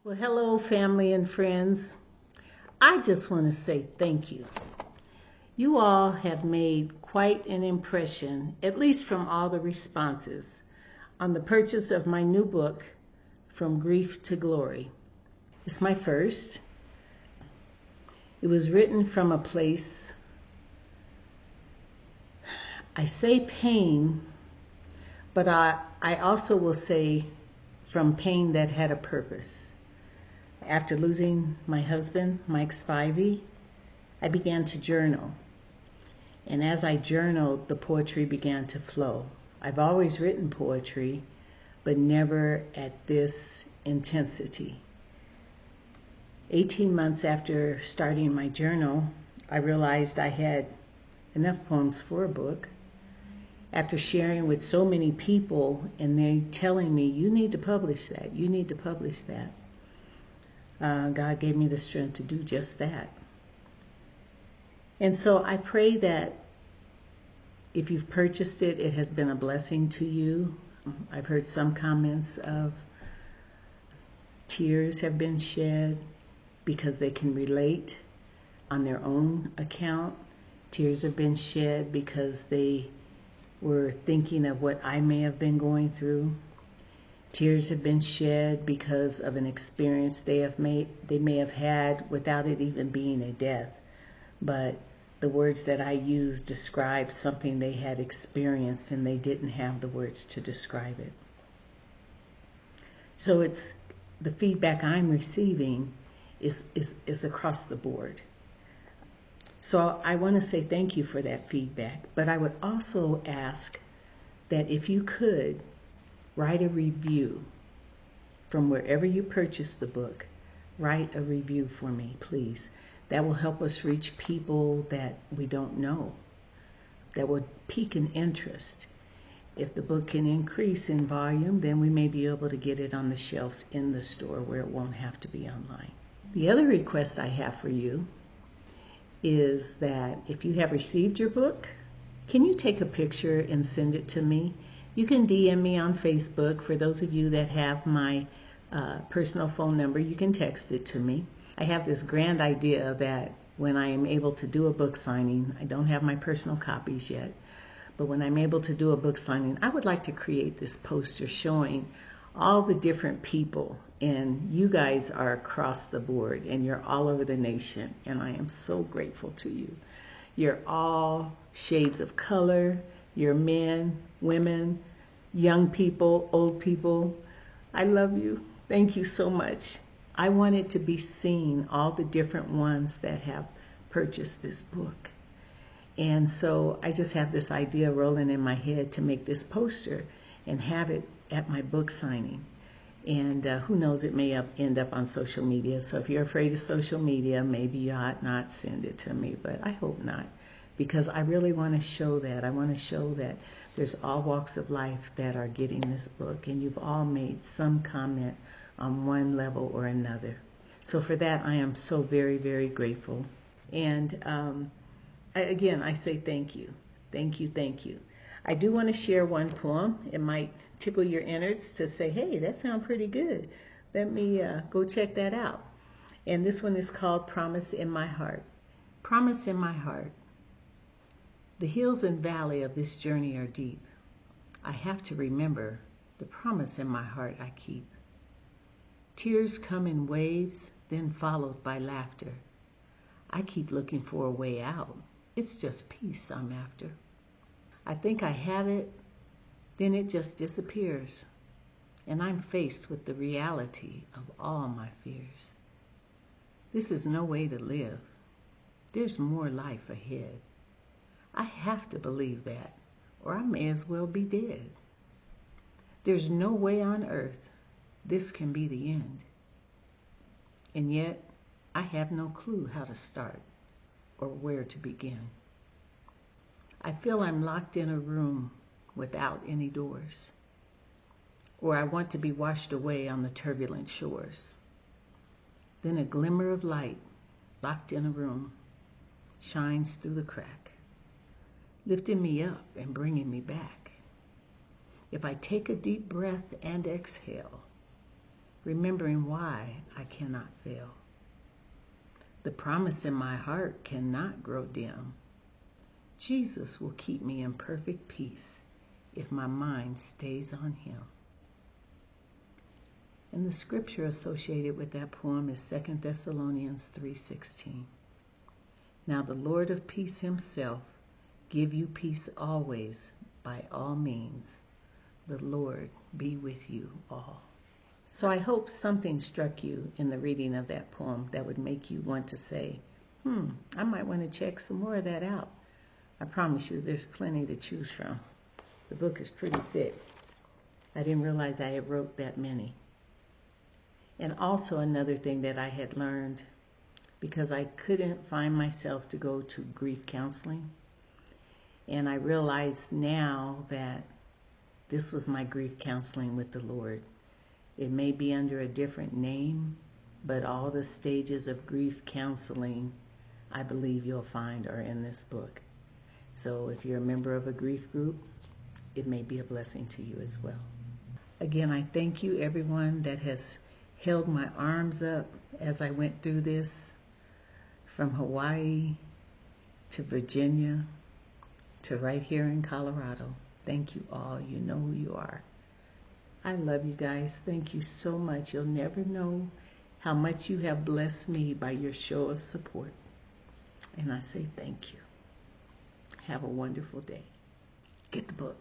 Well, hello, family and friends. I just want to say thank you. You all have made quite an impression, at least from all the responses, on the purchase of my new book, From Grief to Glory. It's my first. It was written from a place, I say pain, but I also will say from pain that had a purpose. After losing my husband, Mike Spivey, I began to journal. And as I journaled, the poetry began to flow. I've always written poetry, but never at this intensity. 18 months after starting my journal, I realized I had enough poems for a book. After sharing with so many people and they telling me, you need to publish that, you need to publish that. God gave me the strength to do just that. And so I pray that if you've purchased it, it has been a blessing to you. I've heard some comments of tears have been shed because they can relate on their own account. Tears have been shed because they were thinking of what I may have been going through. Tears have been shed because of an experience they may have had without it even being a death. But the words that I used described something they had experienced and they didn't have the words to describe it. So it's the feedback I'm receiving is across the board. So I want to say thank you for that feedback, but I would also ask that if you could write a review from wherever you purchased the book. Write a review for me, please. That will help us reach people that we don't know. That will pique an interest. If the book can increase in volume, then we may be able to get it on the shelves in the store where it won't have to be online. The other request I have for you is that if you have received your book, can you take a picture and send it to me? You can DM me on Facebook. For those of you that have my personal phone number, you can text it to me. I have this grand idea that when I am able to do a book signing, I don't have my personal copies yet, but when I'm able to do a book signing, I would like to create this poster showing all the different people, and you guys are across the board and you're all over the nation, and I am so grateful to you. You're all shades of color. You're men, women, young people, old people. I love you. Thank you so much. I want it to be seen, all the different ones that have purchased this book. And so I just have this idea rolling in my head to make this poster and have it at my book signing. And who knows, it may end up on social media. So if you're afraid of social media, maybe you ought not send it to me, but I hope not. Because I really want to show that. I want to show that there's all walks of life that are getting this book, and you've all made some comment on one level or another. So for that, I am so very, very grateful. And again, I say thank you. Thank you, thank you. I do want to share one poem. It might tickle your innards to say, hey, that sounds pretty good. Let me go check that out. And this one is called Promise in My Heart. Promise in my heart. The hills and valley of this journey are deep. I have to remember the promise in my heart I keep. Tears come in waves, then followed by laughter. I keep looking for a way out. It's just peace I'm after. I think I have it, then it just disappears, and I'm faced with the reality of all my fears. This is no way to live. There's more life ahead. I have to believe that, or I may as well be dead. There's no way on earth this can be the end. And yet, I have no clue how to start or where to begin. I feel I'm locked in a room without any doors, or I want to be washed away on the turbulent shores. Then a glimmer of light, locked in a room, shines through the crack, lifting me up and bringing me back. If I take a deep breath and exhale, remembering why I cannot fail. The promise in my heart cannot grow dim. Jesus will keep me in perfect peace if my mind stays on him. And the scripture associated with that poem is 2 Thessalonians 3:16. Now the Lord of peace himself give you peace always by all means. The Lord be with you all. So I hope something struck you in the reading of that poem that would make you want to say, I might want to check some more of that out. I promise you there's plenty to choose from. The book is pretty thick. I didn't realize I had wrote that many. And also another thing that I had learned, because I couldn't find myself to go to grief counseling, and I realize now that this was my grief counseling with the Lord. It may be under a different name, but all the stages of grief counseling, I believe you'll find are in this book. So if you're a member of a grief group, it may be a blessing to you as well. Again, I thank you, everyone that has held my arms up as I went through this, from Hawaii to Virginia to right here in Colorado. Thank you all. You know who you are. I love you guys. Thank you so much. You'll never know how much you have blessed me by your show of support. And I say thank you. Have a wonderful day. Get the book.